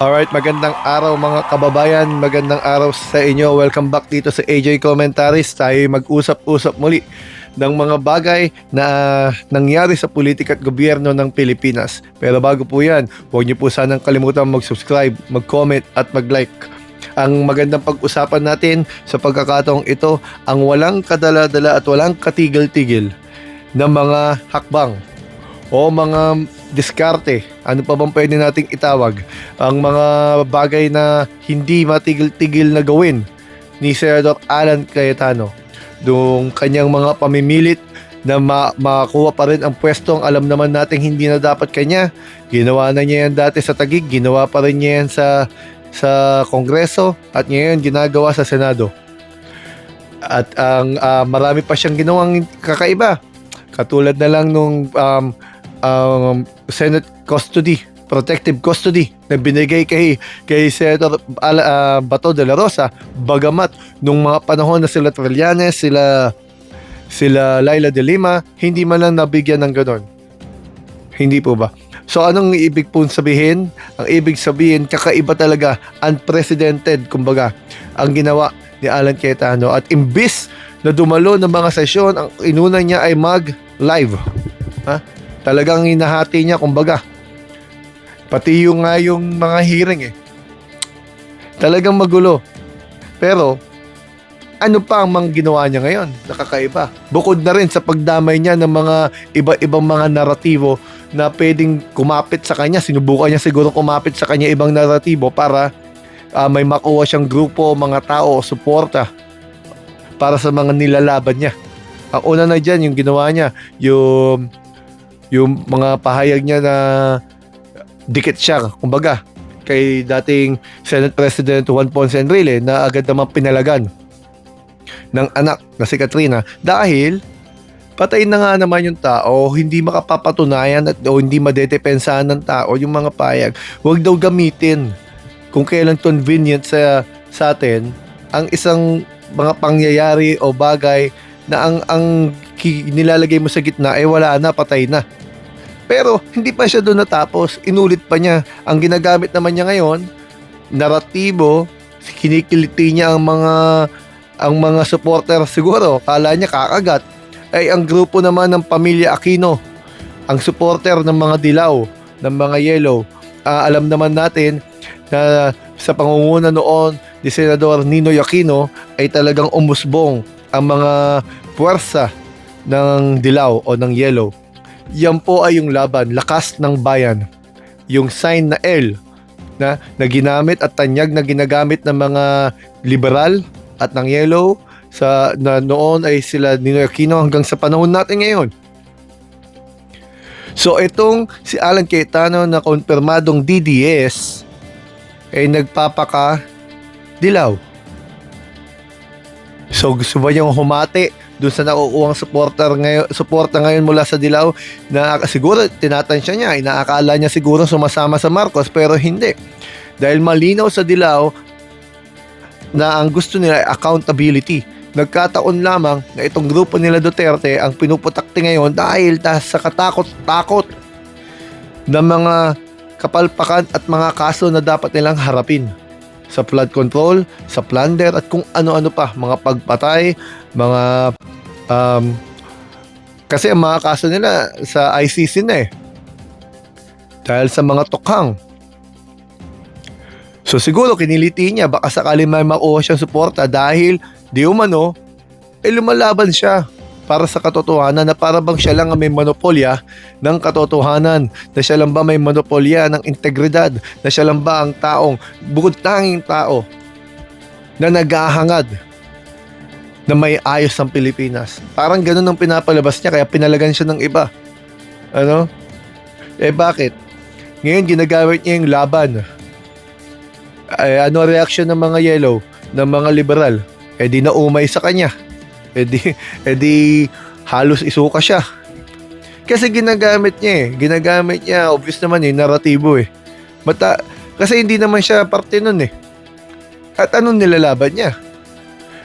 Alright, magandang araw mga kababayan, magandang araw sa inyo. Welcome back dito sa AJ Commentaries. Tayo mag-usap-usap muli ng mga bagay na nangyari sa politika at gobyerno ng Pilipinas. Pero bago po yan, huwag niyo po sanang kalimutan mag-subscribe, mag-comment at mag-like. Ang magandang pag-usapan natin sa pagkakataong ito, ang walang kadala-dala at walang katigil-tigil na mga hakbang o mga diskarte, ano pa bang pwede nating itawag, ang mga bagay na hindi matigil-tigil na gawin ni Senador Alan Cayetano. Yung kanyang mga pamimilit na makakuha pa rin ang pwestong alam naman natin hindi na dapat kanya. Ginawa na niya yan dati sa Taguig, ginawa pa rin niya yan sa Kongreso at ngayon ginagawa sa Senado. At ang marami pa siyang ginawang kakaiba. Katulad na lang nung Senate custody, protective custody na binigay kay Senator Bato de la Rosa, bagamat nung mga panahon na sila Trillanes, sila Laila de Lima, hindi man lang nabigyan ng ganon. Hindi po ba? So anong ibig pong sabihin? Ang ibig sabihin, kakaiba talaga, unprecedented kumbaga ang ginawa ni Alan Cayetano. At imbis na dumalo ng mga sesyon, ang inuna niya ay mag-live. Talagang hinahati niya kumbaga. Pati yung mga hearing talagang magulo. Pero ano pa ang mga ginawa niya ngayon? Nakakaiba. Bukod na rin sa pagdamay niya ng mga iba-ibang mga naratibo na pwedeng kumapit sa kanya. Sinubukan niya siguro kumapit sa kanya ibang naratibo para may makuha siyang grupo, mga tao, suporta para sa mga nilalaban niya. Ang una na dyan, yung ginawa niya, yung mga pahayag niya na dikit siya, kumbaga, kay dating Senate President Juan Ponce Enrile na agad naman pinalagan ng anak na si Katrina dahil patay na nga naman yung tao, hindi makapapatunayan o hindi madedepensahan ng tao yung mga pahayag. Huwag daw gamitin kung kailan convenient sa atin ang isang mga pangyayari o bagay na ang nilalagay mo sa gitna ay wala na, patay na. Pero hindi pa siya doon natapos, inulit pa niya. Ang ginagamit naman niya ngayon, naratibo, kinikiliti niya ang mga supporter siguro, kala niya kakagat. Ay ang grupo naman ng pamilya Aquino, ang supporter ng mga dilaw, ng mga yellow. Alam naman natin na sa pangunguna noon ni Senador Ninoy Aquino ay talagang umusbong ang mga puwersa ng dilaw o ng yellow. Yan po ay yung laban, lakas ng bayan. Yung sign na L na ginamit at tanyag na ginagamit ng mga liberal at ng yellow na noon ay sila Ninoy Aquino hanggang sa panahon natin ngayon. So itong si Alan Cayetano na konfirmadong DDS ay nagpapaka dilaw. So gusto ba niyang humati doon sa nakukuhang suporta ngayon mula sa dilaw na siguro tinatansya niya, inaakala niya siguro sumasama sa Marcos pero hindi. Dahil malinaw sa dilaw na ang gusto nila ay accountability. Nagkataon lamang na itong grupo nila Duterte ang pinuputakti ngayon dahil sa katakot-takot ng mga kapalpakan at mga kaso na dapat nilang harapin. Sa flood control, sa plunder at kung ano-ano pa, mga pagpatay, mga kasi ang mga kaso nila sa ICC na dahil sa mga tukhang. So siguro kiniliti niya baka sakali may makuha siyang suporta dahil di umano lumalaban siya para sa katotohanan na para bang siya lang ang may monopolya ng katotohanan, na siya lang ba may monopolya ng integridad, na siya lang ba ang taong bukod tanging tao na naghahangad na may ayos ng Pilipinas. Parang ganun ang pinapalabas niya kaya pinalagan siya ng iba. Ano? Bakit? Ngayon ginagamit niya yung laban. Ano reaction ng mga yellow, ng mga liberal? Di naumay sa kanya. Di halos isuka siya. Kasi ginagamit niya obvious naman naratibo kasi hindi naman siya parte nun At anong nilalaban niya?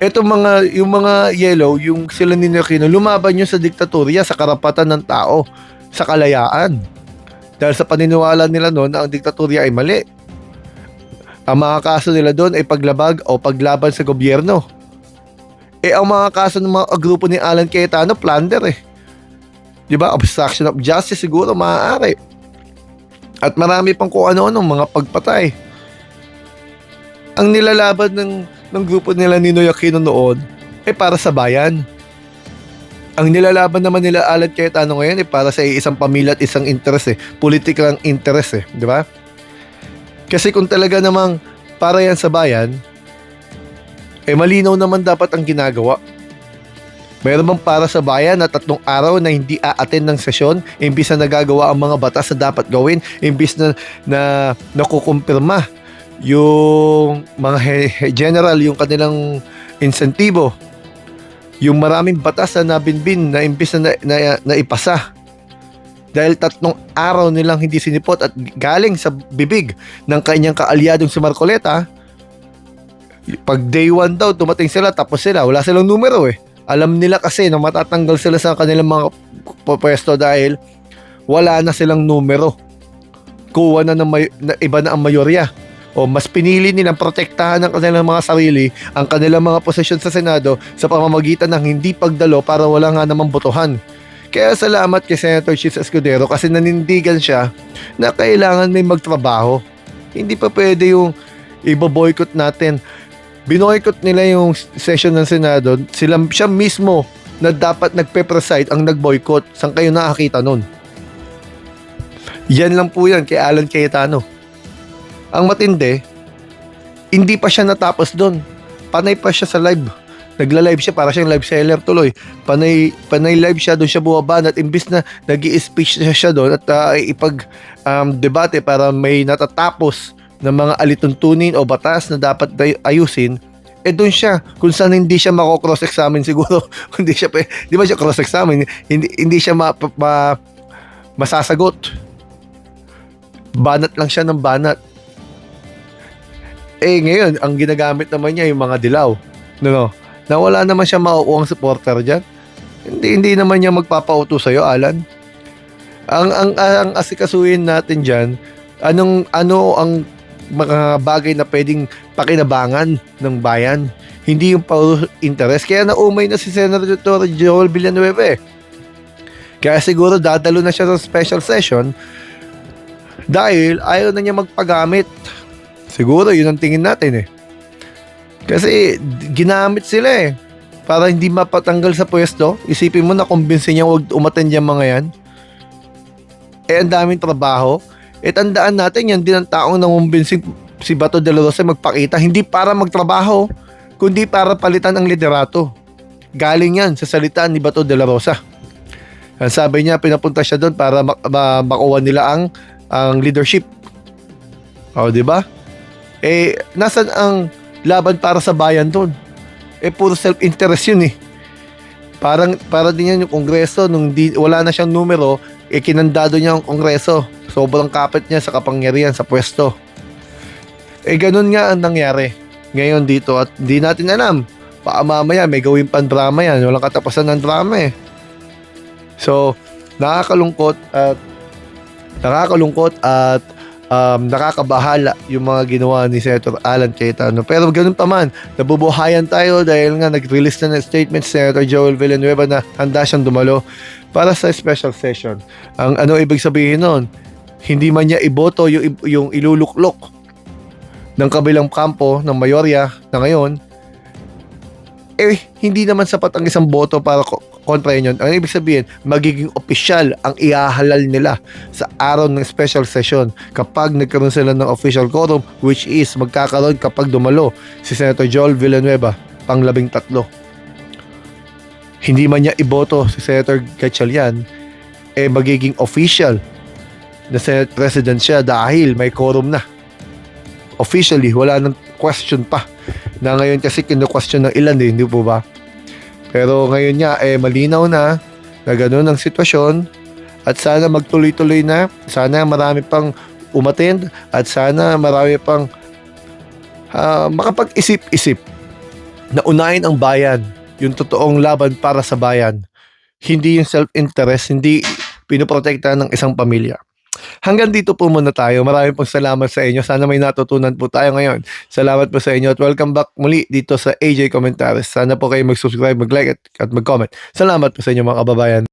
Yung mga yellow, yung sila ni Aquino, lumaban yun sa diktatorya, sa karapatan ng tao, sa kalayaan. Dahil sa paniniwala nila noon na ang diktatorya ay mali. Ang mga kaso nila doon ay paglabag o paglaban sa gobyerno. Ang mga kaso ng mga grupo ni Alan Cayetano, plunder eh. Di ba? Obstruction of justice siguro maaari. At marami pang kung ano-ano, mga pagpatay. Ang nilalaban ng grupo nila ni Noy Aquino noon ay para sa bayan. Ang nilalaban naman nila Alan Cayetano ngayon ay para sa isang pamilya at isang interest eh. Political interest eh. Di ba? Kasi kung talaga namang para yan sa bayan, malinaw naman dapat ang ginagawa. Mayroon bang para sa bayan na 3 araw na hindi a-attend ng sesyon, imbis na nagagawa ang mga batas na dapat gawin, imbis na nakukumpirma yung mga general, yung kanilang insentibo, yung maraming batas na nabinbin na imbis na ipasa. Dahil 3 araw nilang hindi sinipot at galing sa bibig ng kanyang kaalyadong si Marcoleta, pag day 1 daw, tumating sila, tapos sila, wala silang numero eh. Alam nila kasi na matatanggal sila sa kanilang mga pwesto dahil wala na silang numero. Kuha na iba na ang mayorya. O mas pinili nilang protektahan ng kanilang mga sarili ang kanilang mga posisyon sa Senado sa pamamagitan ng hindi pagdalo para wala nga namang botohan. Kaya salamat kay Senator Chis Escudero kasi nanindigan siya na kailangan may magtrabaho. Hindi pa pwede yung ibo-boycott natin. Binoycott nila yung session ng Senado. Siya mismo na dapat nagpe-preside ang nag-boycott. Saan kayo nakakita nun? Yan lang po yan kay Alan Cayetano. Ang matindi, hindi pa siya natapos doon. Panay pa siya sa live. Nagla-live siya para siyang live seller tuloy. Panay live siya, doon siya buwaban at imbis na nag-i-speech siya doon at debate para may natatapos ng mga alituntunin o batas na dapat ayusin, doon siya kung saan hindi siya mako-cross-examine siguro. Hindi siya, di ba siya cross-examine? Hindi siya masasagot. Banat lang siya ng banat. Ngayon, ang ginagamit naman niya yung mga dilaw. No? Na wala naman siya mauuwang supporter dyan. Hindi naman niya magpapauto sa'yo, Alan. Ang asikasuhin natin dyan, ano ang mga bagay na pwedeng pakinabangan ng bayan. Hindi yung interest. Kaya naumay na si Senator Joel Villanueva eh. Kaya siguro dadalo na siya sa special session dahil ayaw na niya magpagamit. Siguro yun ang tingin natin eh. Kasi ginamit sila eh. Para hindi mapatanggal sa pwesto. Isipin mo na kumbinsin niya huwag umattend yung mga yan. Ang daming trabaho. Tandaan natin yan din ang taong nangumbinsin si Bato de la Rosa magpakita. Hindi para magtrabaho, kundi para palitan ang liderato. Galing yan sa salita ni Bato de la Rosa. Sabi niya pinapunta siya doon para makuha nila ang leadership. O, di ba? Nasan ang laban para sa bayan doon? Puro self-interest yun eh. Para din yan yung kongreso nung wala na siyang numero, kinandado niya ang kongreso. Sobrang kapit niya sa kapangyarihan sa pwesto. Ganun nga ang nangyari ngayon dito at hindi natin alam. Baka mamaya may gawin pang drama yan. Walang katapusan ng drama eh. So, nakakalungkot at nakakabahala yung mga ginawa ni Senator Alan Cayetano. Pero ganun pa man, nabubuhayan tayo dahil nga nag-release na ng statement si Senator Joel Villanueva na handa siyang dumalo para sa special session. Ang ano ibig sabihin nun? Hindi man niya iboto yung iluluklok ng kabilang kampo ng mayorya na ngayon, hindi naman sapat ang isang boto para kontra yun. Ang ibig sabihin, magiging opisyal ang ihahalal nila sa araw ng special session kapag nagkaroon sila ng official quorum, which is magkakaroon kapag dumalo si Senator Joel Villanueva pang 13. Hindi man niya iboto si Senator Gatchalian, magiging official na Senate President siya dahil may quorum na. Officially, wala nang question pa. Na ngayon kasi kinu-question ng ilan hindi po ba? Pero ngayon nga, malinaw na ganun ang sitwasyon at sana magtuloy-tuloy na. Sana marami pang umattend at sana marami pang makapag-isip-isip na unahin ang bayan, yung totoong laban para sa bayan. Hindi yung self-interest, hindi pinoprotektahan ng isang pamilya. hanggang dito po muna tayo. Maraming pong salamat sa inyo. Sana may natutunan po tayo ngayon. Salamat po sa inyo at welcome back muli dito sa AJ Commentaries. Sana po kayo mag-subscribe, mag-like at mag-comment. Salamat po sa inyo mga kababayan.